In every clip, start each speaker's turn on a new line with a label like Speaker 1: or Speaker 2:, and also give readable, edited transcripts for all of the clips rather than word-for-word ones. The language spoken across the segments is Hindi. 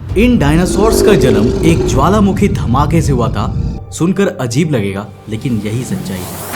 Speaker 1: इन डायनासोर्स का जन्म एक ज्वालामुखी धमाके से हुआ था। सुनकर अजीब लगेगा, लेकिन यही सच्चाई है।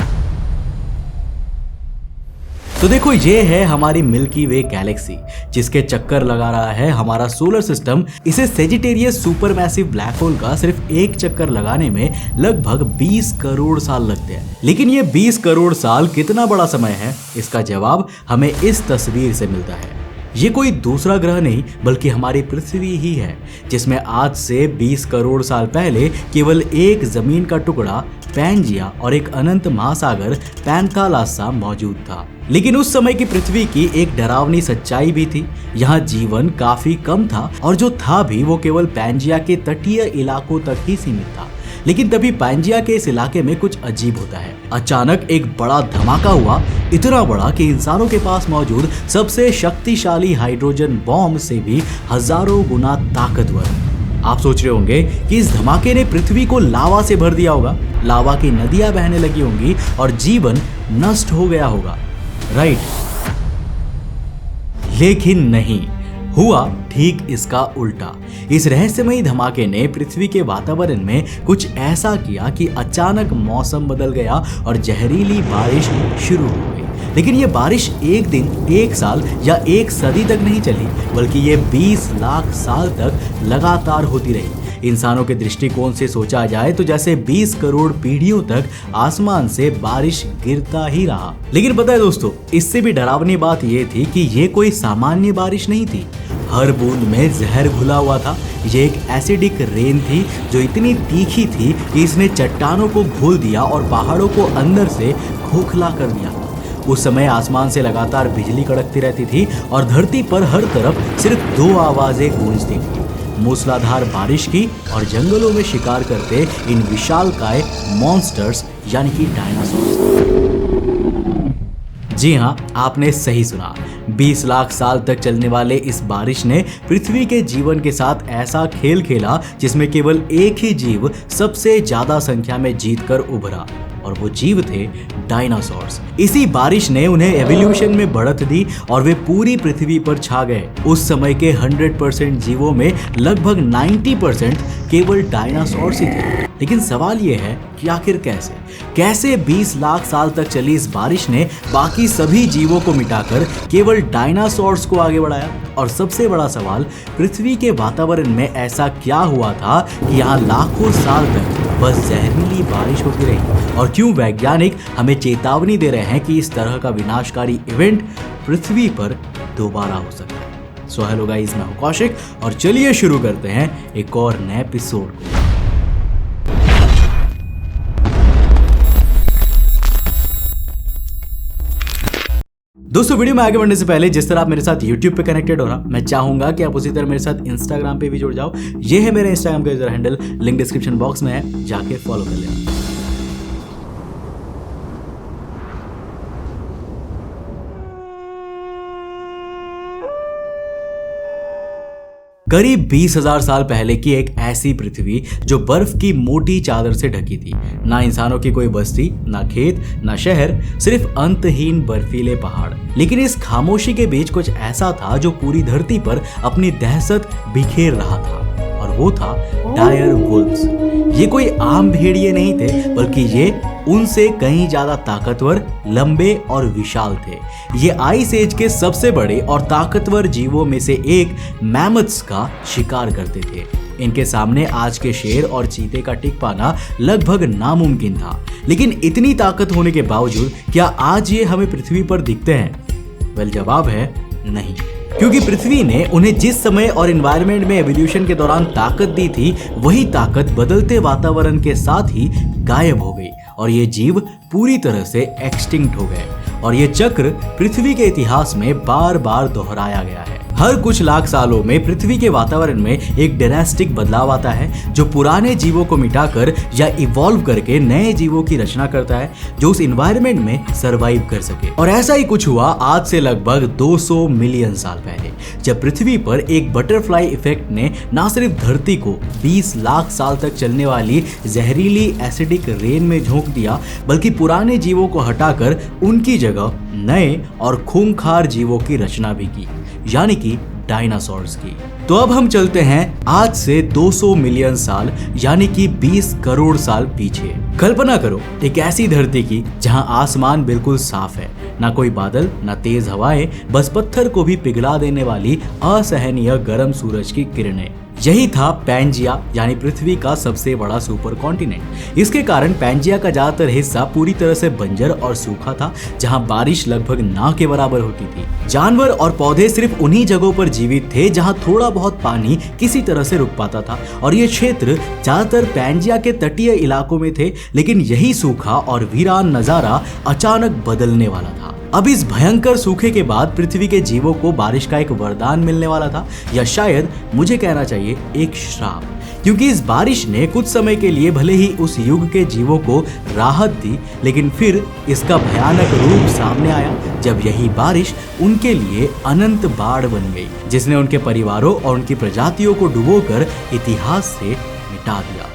Speaker 1: तो देखो, ये है हमारी मिल्की वे गैलेक्सी, जिसके चक्कर लगा रहा है हमारा सोलर सिस्टम। इसे सेजिटेरियस सुपरमैसिव ब्लैक होल का सिर्फ एक चक्कर लगाने में लगभग 20 करोड़ साल लगते हैं। लेकिन ये 20 करोड़ साल कितना बड़ा समय है, इसका जवाब हमें इस तस्वीर से मिलता है। ये कोई दूसरा ग्रह नहीं, बल्कि हमारी पृथ्वी ही है, जिसमें आज से 20 करोड़ साल पहले केवल एक जमीन का टुकड़ा पैंजिया और एक अनंत महासागर पैंथालासा मौजूद था। लेकिन उस समय की पृथ्वी की एक डरावनी सच्चाई भी थी। यहाँ जीवन काफी कम था, और जो था भी वो केवल पैंजिया के तटीय इलाकों तक ही सीमित था। लेकिन तभी पैंजिया के इस इलाके में कुछ अजीब होता है। अचानक एक बड़ा धमाका हुआ, इतना बड़ा कि इंसानों के पास मौजूद सबसे शक्तिशाली हाइड्रोजन बॉम्ब से भी हजारों गुना ताकतवर। आप सोच रहे होंगे कि इस धमाके ने पृथ्वी को लावा से भर दिया होगा, लावा की नदियां बहने लगी होंगी और जीवन नष्ट हो गया होगा, राइट? लेकिन नहीं, हुआ ठीक इसका उल्टा। इस रहस्यमयी धमाके ने पृथ्वी के वातावरण में कुछ ऐसा किया कि अचानक मौसम बदल गया और जहरीली बारिश शुरू हो गई। लेकिन ये बारिश एक दिन, एक साल या एक सदी तक नहीं चली, बल्कि ये 20 लाख साल तक लगातार होती रही। इंसानों के दृष्टिकोण से सोचा जाए तो जैसे 20 करोड़ पीढ़ियों तक आसमान से बारिश गिरता ही रहा। लेकिन पता है दोस्तों, इससे भी डरावनी बात यह थी कि ये कोई सामान्य बारिश नहीं थी। हर बूंद में जहर घुला हुआ था। ये एक एसिडिक रेन थी जो इतनी तीखी थी कि इसने चट्टानों को घोल दिया और पहाड़ों को अंदर से खोखला कर दिया। उस समय आसमान से लगातार बिजली कड़कती रहती थी और धरती पर हर तरफ सिर्फ 2 आवाजें गूंजती थी, मूसलाधार बारिश की और जंगलों में शिकार करते इन विशालकाय मॉन्स्टर्स यानी कि डायनासोर्स। जी हाँ, आपने सही सुना। 20 लाख साल तक चलने वाले इस बारिश ने पृथ्वी के जीवन के साथ ऐसा खेल खेला जिसमें केवल एक ही जीव सबसे ज्यादा संख्या में जीतकर उभरा, और वो जीव थे डायनासोर्स। इसी बारिश ने उन्हें एवोल्यूशन में बढ़त दी और वे पूरी पृथ्वी पर छा गए। उस समय के 100% जीवों में लगभग 90% केवल डायनासोर्स ही थे। लेकिन सवाल ये है कि आखिर कैसे 20 लाख साल तक चली इस बारिश ने बाकी सभी जीवों को मिटाकर केवल डायनासोर्स को आगे बढ़ाया? और सबसे बड़ा सवाल, पृथ्वी के वातावरण में ऐसा क्या हुआ था कि यहाँ लाखों साल तक बस जहरीली बारिश होती रही? और क्यों वैज्ञानिक हमें चेतावनी दे रहे हैं कि इस तरह का विनाशकारी इवेंट पृथ्वी पर दोबारा हो सकता है? सो हेलो गाइस, मैं हूं कौशिक और चलिए शुरू करते हैं एक और नए एपिसोड को। दोस्तों, वीडियो में आगे बढ़ने से पहले जिस तरह आप मेरे साथ YouTube पे कनेक्टेड हो रहा, मैं चाहूंगा कि आप उसी तरह मेरे साथ Instagram पे भी जुड़ जाओ। ये है मेरे Instagram का user handle, link description box में है, जाके फॉलो कर लेना। करीब 20,000 साल पहले की एक ऐसी पृथ्वी जो बर्फ की मोटी चादर से ढकी थी। ना इंसानों की कोई बस्ती, ना खेत, ना शहर, सिर्फ अंतहीन बर्फीले पहाड़। लेकिन इस खामोशी के बीच कुछ ऐसा था जो पूरी धरती पर अपनी दहशत बिखेर रहा था, और वो था डायर वुल्व्स। ये कोई आम भेड़िए नहीं थे, बल्कि ये उनसे कहीं ज्यादा ताकतवर, लंबे और विशाल थे। ये आइस एज के सबसे बड़े और ताकतवर जीवों में से एक मैमथ्स का शिकार करते थे। इनके सामने आज के शेर और चीते का टिक पाना लगभग नामुमकिन था। लेकिन इतनी ताकत होने के बावजूद क्या आज ये हमें पृथ्वी पर दिखते हैं? वेल, जवाब है नहीं। क्योंकि पृथ्वी ने उन्हें जिस समय और एनवायरनमेंट में एवोल्यूशन के दौरान ताकत दी थी, वही ताकत बदलते वातावरण के साथ ही गायब हो गई और ये जीव पूरी तरह से एक्सटिंक्ट हो गए। और ये चक्र पृथ्वी के इतिहास में बार बार दोहराया गया है। हर कुछ लाख सालों में पृथ्वी के वातावरण में एक ड्रास्टिक बदलाव आता है जो पुराने जीवों को मिटाकर या इवॉल्व करके नए जीवों की रचना करता है जो उस एनवायरनमेंट में सरवाइव कर सके। और ऐसा ही कुछ हुआ आज से लगभग 200 मिलियन साल पहले, जब पृथ्वी पर एक बटरफ्लाई इफेक्ट ने न सिर्फ धरती को 20 लाख साल तक चलने वाली जहरीली एसिडिक रेन में झोंक दिया, बल्कि पुराने जीवों को हटाकर उनकी जगह नए और खूंखार जीवों की रचना भी की, यानी कि डायनासोर्स की। तो अब हम चलते हैं आज से 200 मिलियन साल यानी कि 20 करोड़ साल पीछे। कल्पना करो एक ऐसी धरती की जहां आसमान बिल्कुल साफ है, ना कोई बादल, ना तेज हवाएं, बस पत्थर को भी पिघला देने वाली असहनीय गर्म सूरज की किरणें। यही था पैंजिया यानी पृथ्वी का सबसे बड़ा सुपर कॉन्टिनेंट। इसके कारण पैंजिया का ज्यादातर हिस्सा पूरी तरह से बंजर और सूखा था, जहां बारिश लगभग ना के बराबर होती थी। जानवर और पौधे सिर्फ उन्हीं जगहों पर जीवित थे जहां थोड़ा बहुत पानी किसी तरह से रुक पाता था, और ये क्षेत्र ज्यादातर पैंजिया के तटीय इलाकों में थे। लेकिन यही सूखा और वीरान नजारा अचानक बदलने वाला था। अब इस भयंकर सूखे के बाद पृथ्वी के जीवों को बारिश का एक वरदान मिलने वाला था, या शायद मुझे कहना चाहिए एक श्राप, क्योंकि इस बारिश ने कुछ समय के लिए भले ही उस युग के जीवों को राहत दी, लेकिन फिर इसका भयानक रूप सामने आया जब यही बारिश उनके लिए अनंत बाढ़ बन गई, जिसने उनके परिवारों और उनकी प्रजातियों को डुबोकर इतिहास से मिटा दिया।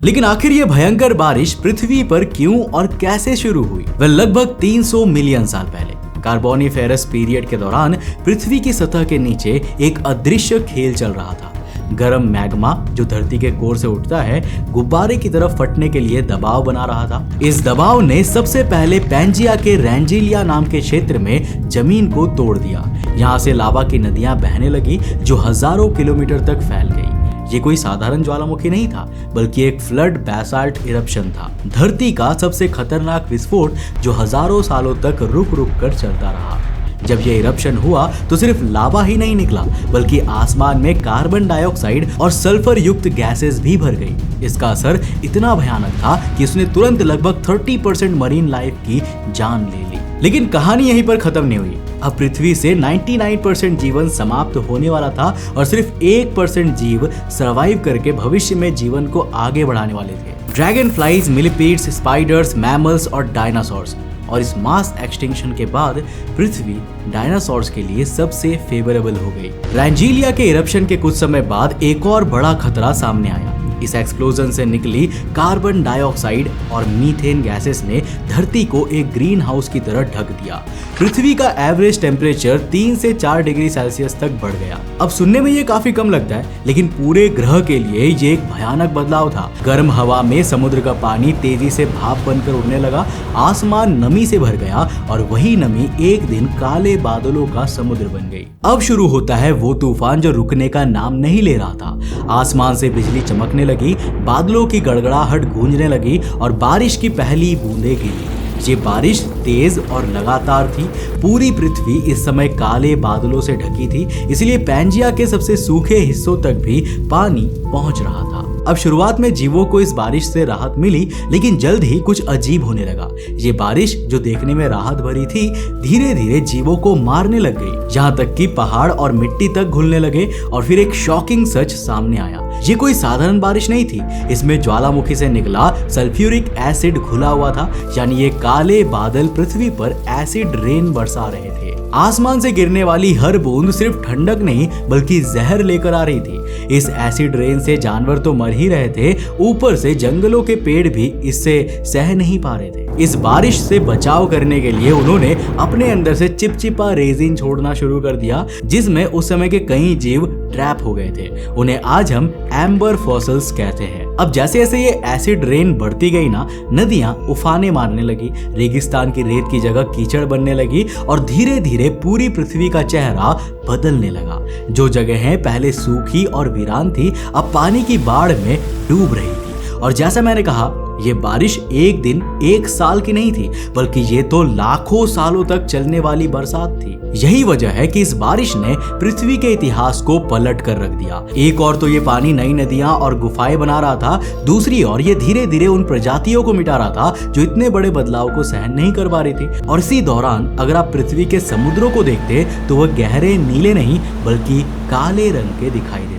Speaker 1: लेकिन आखिर ये भयंकर बारिश पृथ्वी पर क्यों और कैसे शुरू हुई? वह लगभग 300 मिलियन साल पहले कार्बोनिफेरस पीरियड के दौरान पृथ्वी की सतह के नीचे एक अदृश्य खेल चल रहा था। गर्म मैग्मा जो धरती के कोर से उठता है, गुब्बारे की तरफ फटने के लिए दबाव बना रहा था। इस दबाव ने सबसे पहले पैंजिया के रैंजिलिया नाम के क्षेत्र में जमीन को तोड़ दिया। यहाँ से लावा की नदियां बहने लगी जो हजारों किलोमीटर तक फैल गई। ये कोई साधारण ज्वालामुखी नहीं था, बल्कि एक फ्लड बैसाल्ट इरप्शन था, धरती का सबसे खतरनाक विस्फोट जो हजारों सालों तक रुक रुक कर चलता रहा। जब ये इरप्शन हुआ तो सिर्फ लावा ही नहीं निकला, बल्कि आसमान में कार्बन डाइऑक्साइड और सल्फर युक्त गैसेस भी भर गई। इसका असर इतना भयानक था कि उसने तुरंत लगभग 30% मरीन लाइफ की जान ले ली। लेकिन कहानी यहीं पर खत्म नहीं हुई। अब पृथ्वी से 99% जीवन समाप्त होने वाला था और सिर्फ 1% जीव सरवाइव करके भविष्य में जीवन को आगे बढ़ाने वाले थे। Dragon flies, millipedes, spiders, mammals और डायनासोर्स। और इस मास एक्सटिंक्शन के बाद पृथ्वी डायनासोर्स के लिए सबसे फेवरेबल हो गई। रैंजिलिया के इरप्शन के कुछ समय बाद एक और बड़ा खतरा सामने आया। इस एक्सप्लोजन से निकली कार्बन डाइऑक्साइड और मीथेन गैसेस ने धरती को एक ग्रीन हाउस की तरह ढक दिया। पृथ्वी का एवरेज टेम्परेचर 3 से 4 डिग्री सेल्सियस तक बढ़ गया। अब सुनने में ये काफी कम लगता है, लेकिन पूरे ग्रह के लिए ये एक भयानक बदलाव था। गर्म हवा में समुद्र का पानी तेजी से भाप बनकर उड़ने लगा, आसमान नमी से भर गया और वही नमी एक दिन काले बादलों का समुद्र बन गई। अब शुरू होता है वो तूफान जो रुकने का नाम नहीं ले रहा था। आसमान से बिजली चमकने लगी, बादलों की गड़गड़ाहट गूंजने लगी और बारिश की पहली बूंदें गिरी। ये बारिश तेज और लगातार थी। पूरी पृथ्वी इस समय काले बादलों से ढकी थी, इसलिए पैंजिया के सबसे सूखे हिस्सों तक भी पानी पहुंच रहा था। अब शुरुआत में जीवों को इस बारिश से राहत मिली, लेकिन जल्द ही कुछ अजीब होने लगा। ये बारिश जो देखने में राहत भरी थी, धीरे धीरे जीवों को मारने लग गई, यहाँ तक कि पहाड़ और मिट्टी तक घुलने लगे। और फिर एक शॉकिंग सच सामने आया। ये कोई साधारण बारिश नहीं थी, इसमें ज्वालामुखी से निकला सल्फ्यूरिक एसिड घुला हुआ था, यानी ये काले बादल पृथ्वी पर एसिड रेन बरसा रहे थे। आसमान से गिरने वाली हर बूंद सिर्फ ठंडक नहीं बल्कि जहर लेकर आ रही थी। इस एसिड रेन से जानवर तो मर ही रहे थे, ऊपर से जंगलों के पेड़ भी इससे सह नहीं पा रहे थे। इस बारिश से बचाव करने के लिए उन्होंने अपने अंदर से चिपचिपा रेजिन छोड़ना शुरू कर दिया, जिसमें उस समय के कई जीव ट्रैप हो गए थे। उन्हें आज हम एम्बर फॉसिल्स कहते हैं। अब जैसे जैसे ये एसिड रेन बढ़ती गई ना, नदियां उफाने मारने लगी, रेगिस्तान की रेत की जगह कीचड़ बनने लगी और धीरे धीरे पूरी पृथ्वी का चेहरा बदलने लगा। जो जगहें पहले सूखी और वीरान थी, अब पानी की बाढ़ में डूब रही थी। और जैसा मैंने कहा, ये बारिश एक दिन, एक साल की नहीं थी, बल्कि ये तो लाखों सालों तक चलने वाली बरसात थी। यही वजह है कि इस बारिश ने पृथ्वी के इतिहास को पलट कर रख दिया। एक और तो ये पानी नई नदियां और गुफाएं बना रहा था, दूसरी ओर ये धीरे धीरे उन प्रजातियों को मिटा रहा था जो इतने बड़े बदलाव को सहन नहीं कर पा रही थी। और इसी दौरान अगर आप पृथ्वी के समुद्रों को देखते तो वह गहरे नीले नहीं बल्कि काले रंग के दिखाई देते।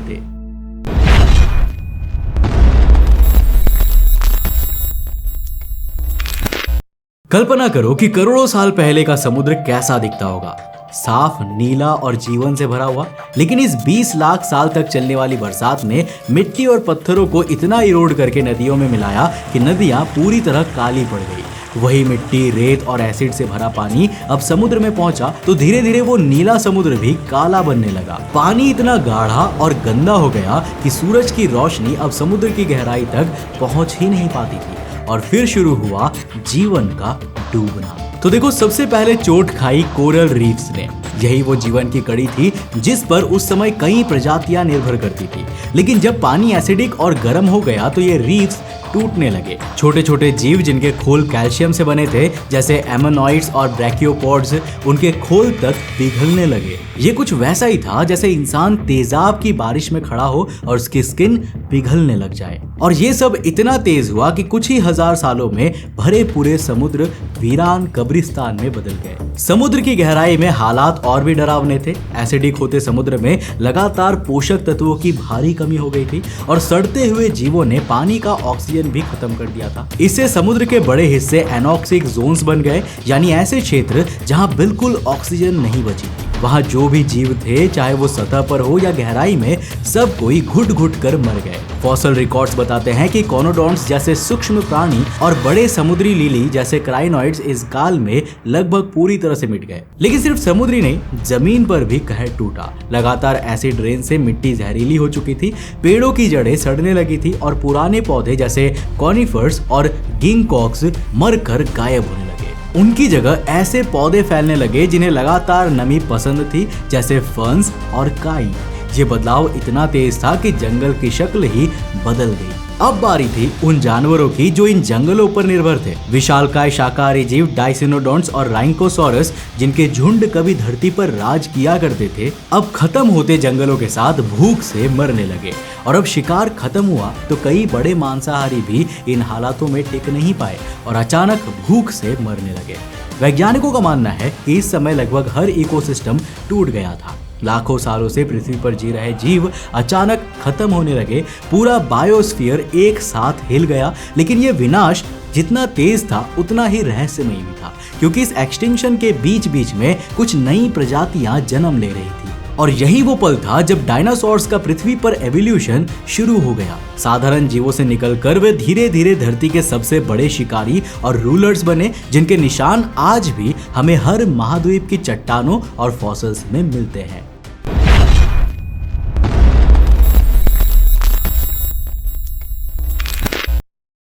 Speaker 1: कल्पना करो कि करोड़ों साल पहले का समुद्र कैसा दिखता होगा, साफ, नीला और जीवन से भरा हुआ। लेकिन इस 20 लाख साल तक चलने वाली बरसात ने मिट्टी और पत्थरों को इतना इरोड करके नदियों में मिलाया कि नदियां पूरी तरह काली पड़ गई। वही मिट्टी, रेत और एसिड से भरा पानी अब समुद्र में पहुंचा तो धीरे धीरे वो नीला समुद्र भी काला बनने लगा। पानी इतना गाढ़ा और गंदा हो गया कि सूरज की रोशनी अब समुद्र की गहराई तक पहुंच ही नहीं पाती थी और फिर शुरू हुआ जीवन का डूबना। तो देखो, सबसे पहले चोट खाई कोरल रीफ्स ने। यही वो जीवन की कड़ी थी जिस पर उस समय कई प्रजातियां निर्भर करती थी। लेकिन जब पानी एसिडिक और गर्म हो गया तो ये रीफ्स टूटने लगे। छोटे छोटे जीव जिनके खोल कैल्शियम से बने थे, जैसे एमोनॉइड्स और ब्रैकियोपोड्स, उनके खोल तक पिघलने लगे। ये कुछ वैसा ही था जैसे इंसान तेजाब की बारिश में खड़ा हो और उसकी स्किन पिघलने लग जाए। और ये सब इतना तेज हुआ कि कुछ ही हजार सालों में भरे पूरे समुद्र वीरान कब्रिस्तान में बदल गए। समुद्र की गहराई में हालात और भी डरावने थे। एसिडिक होते समुद्र में लगातार पोषक तत्वों की भारी कमी हो गई थी और सड़ते हुए जीवों ने पानी का ऑक्सीजन भी खत्म कर दिया था। इससे समुद्र के बड़े हिस्से एनॉक्सिक जोन्स बन गए, यानी ऐसे क्षेत्र जहां बिल्कुल ऑक्सीजन नहीं बची थी। वहां जो भी जीव थे, चाहे वो सतह पर हो या गहराई में, सब कोई घुट घुट कर मर गए। फॉसल रिकॉर्ड्स बताते हैं कि कोनोडोंट्स जैसे सूक्ष्म प्राणी और बड़े समुद्री लिली जैसे क्राइनॉइड्स इस काल में लगभग पूरी तरह से मिट गए। लेकिन सिर्फ समुद्री नहीं, जमीन पर भी कहर टूटा। लगातार एसिड रेन से मिट्टी जहरीली हो चुकी थी, पेड़ों की जड़ें सड़ने लगी थी और पुराने पौधे जैसे कॉनिफर्स और गिंगकॉक्स मरकर गायब होने लगे। उनकी जगह ऐसे पौधे फैलने लगे जिन्हें लगातार नमी पसंद थी, जैसे फर्न्स और काई। ये बदलाव इतना तेज था कि जंगल की शक्ल ही बदल गई। अब बारी थी उन जानवरों की जो इन जंगलों पर निर्भर थे। विशालकाय शाकाहारी जीव डाइसिनोडोंट्स और राइनकोसॉरस, जिनके झुंड कभी धरती पर राज किया करते थे, अब खत्म होते जंगलों के साथ भूख से मरने लगे। और अब शिकार खत्म हुआ तो कई बड़े मांसाहारी भी इन हालातों में टिक नहीं पाए और अचानक भूख से मरने लगे। वैज्ञानिकों का मानना है कि इस समय लगभग हर इकोसिस्टम टूट गया था। लाखों सालों से पृथ्वी पर जी रहे जीव अचानक खत्म होने लगे। पूरा बायोस्फीयर एक साथ हिल गया। लेकिन ये विनाश जितना तेज था उतना ही रहस्यमयी भी था, क्योंकि इस एक्सटिंक्शन के बीच बीच में कुछ नई प्रजातियां जन्म ले रही थी। और यही वो पल था जब डायनासोर्स का पृथ्वी पर एवोल्यूशन शुरू हो गया। साधारण जीवों से निकलकर वे धीरे धीरे धरती के सबसे बड़े शिकारी और रूलर्स बने, जिनके निशान आज भी हमें हर महाद्वीप की चट्टानों और फॉसिल्स में मिलते हैं।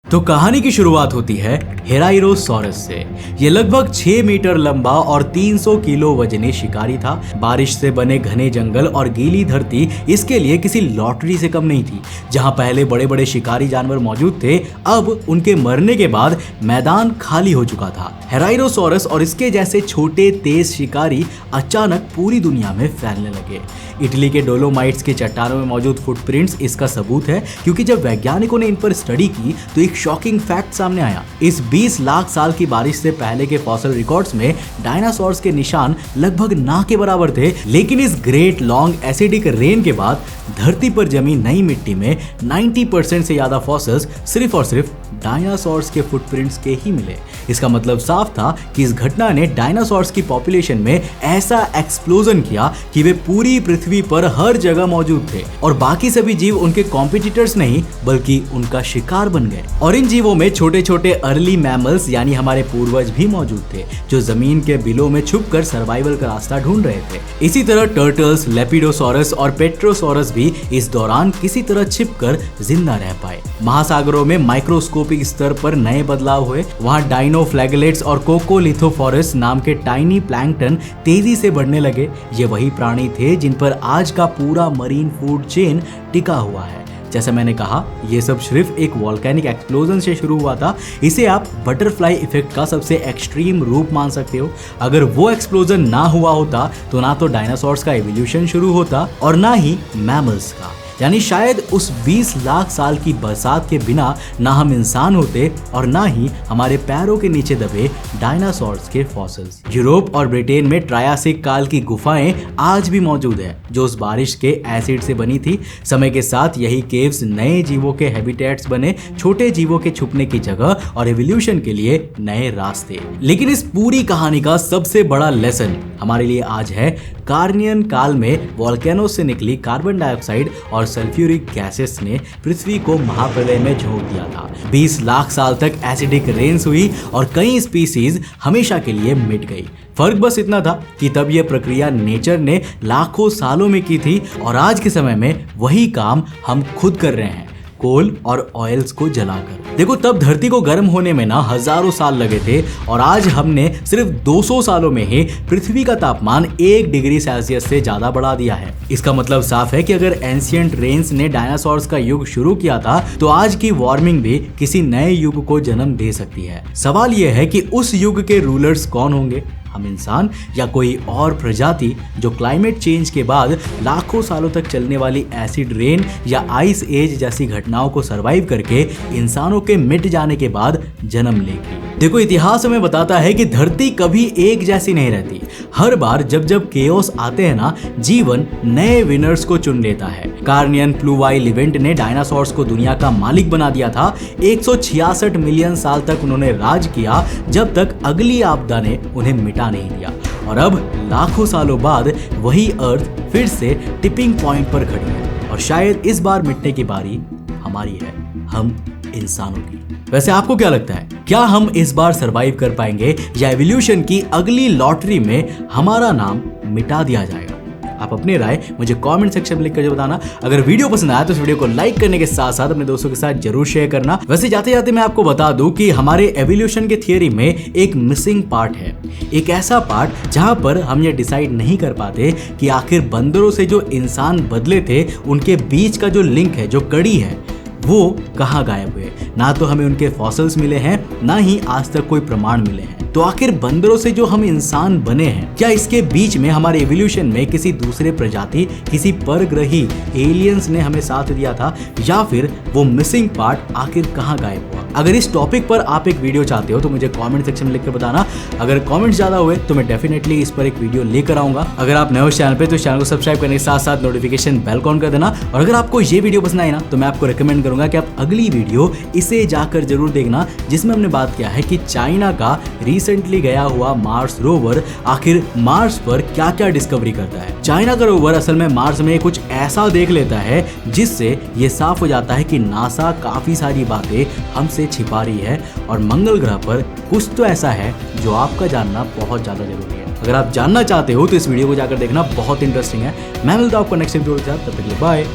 Speaker 1: तो कहानी की शुरुआत होती है हेराइरोसॉरस से। ये लगभग 6 मीटर लंबा और 300 किलो वजनी शिकारी था। बारिश से बने घने जंगल और गीली धरती इसके लिए किसी लॉटरी से कम नहीं थी। जहां पहले बड़े बड़े शिकारी जानवर मौजूद थे, अब उनके मरने के बाद मैदान खाली हो चुका था। हेराइरोसॉरस और इसके जैसे छोटे तेज शिकारी अचानक पूरी दुनिया में फैलने लगे। इटली के डोलोमाइट्स के चट्टानों में मौजूद फुटप्रिंट्स इसका सबूत है, क्योंकि जब वैज्ञानिकों ने इन पर स्टडी की तो एक शॉकिंग फैक्ट सामने आया। इस 20 लाख साल की बारिश से पहले के फॉसिल रिकॉर्ड्स में डायनासोर्स के निशान लगभग ना के बराबर थे। लेकिन इस ग्रेट लॉन्ग एसिडिक रेन के बाद धरती पर जमी नई मिट्टी में 90% से ज्यादा फॉसिल्स सिर्फ और सिर्फ डायनासोर्स के फुटप्रिंट्स के ही मिले। इसका मतलब साफ था कि इस घटना ने डायनासोर्स की पॉपुलेशन में ऐसा एक्सप्लोजन किया कि वे पूरी पृथ्वी पर हर जगह मौजूद थे और बाकी सभी जीव उनके कॉम्पिटिटर्स नहीं बल्कि उनका शिकार बन गए। और इन जीवों में छोटे छोटे अर्ली मैमल्स यानी हमारे पूर्वज भी मौजूद थे, जो जमीन के बिलों में छुपकर सर्वाइवल का रास्ता ढूंढ रहे थे। इसी तरह टर्टल्स, लेपिडोसॉरस और पेट्रोसॉरस भी इस दौरान किसी तरह छिपकर जिंदा रह पाए। महासागरों में माइक्रोस्कोपिक स्तर पर नए बदलाव हुए। वहां डाइनोफ्लैगेलेट्स और कोकोलिथोफोरस नाम के टाइनी प्लैंकटन तेजी से बढ़ने लगे। ये वही प्राणी थे जिन पर आज का पूरा मरीन फूड चेन टिका हुआ है। जैसा मैंने कहा, ये सब सिर्फ एक वॉल्केनिक एक्सप्लोजन से शुरू हुआ था। इसे आप बटरफ्लाई इफेक्ट का सबसे एक्सट्रीम रूप मान सकते हो। अगर वो एक्सप्लोजन ना हुआ होता तो ना तो डायनासोर्स का एवोल्यूशन शुरू होता और ना ही मैमल्स का। यानी शायद उस 20 लाख साल की बरसात के बिना ना हम इंसान होते और ना ही हमारे पैरों के नीचे दबे डायनासोर्स के फॉसिल्स। यूरोप और ब्रिटेन में ट्रायासिक काल की गुफाएं आज भी मौजूद है, जो उस बारिश के एसिड से बनी थी। समय के साथ यही केव्स नए जीवों के हैबिटेट्स बने, छोटे जीवों के छुपने की जगह और एवोल्यूशन के लिए नए रास्ते। लेकिन इस पूरी कहानी का सबसे बड़ा लेसन हमारे लिए आज है, कार्नियन काल में वोल्केनो से निकली कार्बन डाइऑक्साइड और सल्फ्यूरिक गैसेस ने पृथ्वी को महाप्रलय में झोंक दिया था। 20 लाख साल तक एसिडिक रेन्स हुई और कई स्पीसीज हमेशा के लिए मिट गई। फर्क बस इतना था कि तब यह प्रक्रिया नेचर ने लाखों सालों में की थी और आज के समय में वही काम हम खुद कर रहे हैं, कोल और ऑयल्स को जलाकर। देखो, तब धरती को गर्म होने में ना हजारों साल लगे थे और आज हमने सिर्फ 200 सालों में ही पृथ्वी का तापमान 1 डिग्री सेल्सियस से ज्यादा बढ़ा दिया है। इसका मतलब साफ है कि अगर एंशिएंट रेन्स ने डायनासोर्स का युग शुरू किया था तो आज की वार्मिंग भी किसी नए युग को जन्म दे सकती है। सवाल यह है कि उस युग के रूलर्स कौन होंगे, हम इंसान या कोई और प्रजाति जो क्लाइमेट चेंज के बाद लाखों सालों तक चलने वाली एसिड रेन या आइस एज जैसी घटनाओं को सरवाइव करके इंसानों के मिट जाने के बाद जन्म लेगी। देखो, इतिहास हमें बताता है कि धरती कभी एक जैसी नहीं रहती। हर बार जब जब केओस आते हैं ना, जीवन नए विनर्स को चुन लेता है। कार्नियन प्लूवाइल इवेंट ने डायनासोर्स को दुनिया का मालिक बना दिया था। 166 मिलियन साल तक उन्होंने राज किया जब तक अगली आपदा ने उन्हें मिटा नहीं दिया। और अब लाखों सालों बाद वही अर्थ फिर से टिपिंग पॉइंट पर खड़ी है और शायद इस बार मिटने की बारी हमारी है, हम इंसानों की। वैसे आपको क्या लगता है, क्या हम इस बार सरवाइव कर पाएंगे या एवोल्यूशन की अगली लॉटरी में हमारा नाम मिटा दिया जाएगा? आप अपनी राय मुझे कमेंट सेक्शन में लिखकर बताना। अगर वीडियो पसंद आया तो इस वीडियो को लाइक करने के साथ साथ अपने दोस्तों के साथ जरूर शेयर करना। वैसे जाते जाते मैं आपको बता दूं कि हमारे एवोल्यूशन के थियरी में एक मिसिंग पार्ट है, एक ऐसा पार्ट जहां पर हम ये डिसाइड नहीं कर पाते कि आखिर बंदरों से जो इंसान बदले थे उनके बीच का जो लिंक है, जो कड़ी है, वो कहाँ गायब हुए। ना तो हमें उनके फॉसिल्स मिले हैं, ना ही आज तक कोई प्रमाण मिले हैं। तो आखिर बंदरों से जो हम इंसान बने हैं, क्या इसके बीच में हमारे एवोल्यूशन में किसी दूसरे प्रजाति, किसी परग्रही एलियंस ने हमें साथ दिया था, या फिर वो मिसिंग पार्ट आखिर कहाँ गायब हुआ? अगर इस टॉपिक पर आप एक वीडियो चाहते हो तो मुझे कमेंट सेक्शन में लिखकर बताना। अगर कमेंट्स ज्यादा हुए तो मैं डेफिनेटली इस पर एक वीडियो लेकर आऊंगा। अगर आप नए हो चैनल पे तो चैनल को सब्सक्राइब करने के साथ साथ नोटिफिकेशन बेल ऑन कर देना। और अगर आपको ये वीडियो पसंद आई ना तो मैं आपको रिकमेंड करूंगा कि आप अगली वीडियो इसे जाकर जरूर देखना, जिसमें हमने बात किया है कि चाइना का रिसेंटली गया हुआ मार्स रोवर आखिर मार्स पर क्या क्या डिस्कवरी करता है। चाइना का रोवर असल में मार्स में कुछ ऐसा देख लेता है जिससे ये साफ हो जाता है कि नासा काफी सारी बातें हमसे छिपा रही है और मंगल ग्रह पर कुछ तो ऐसा है जो आपका जानना बहुत ज्यादा जरूरी है। अगर आप जानना चाहते हो तो इस वीडियो को जाकर देखना, बहुत इंटरेस्टिंग है। मैं मिलता हूं आपको नेक्स्ट वीडियो के साथ, तब तक के लिए बाय।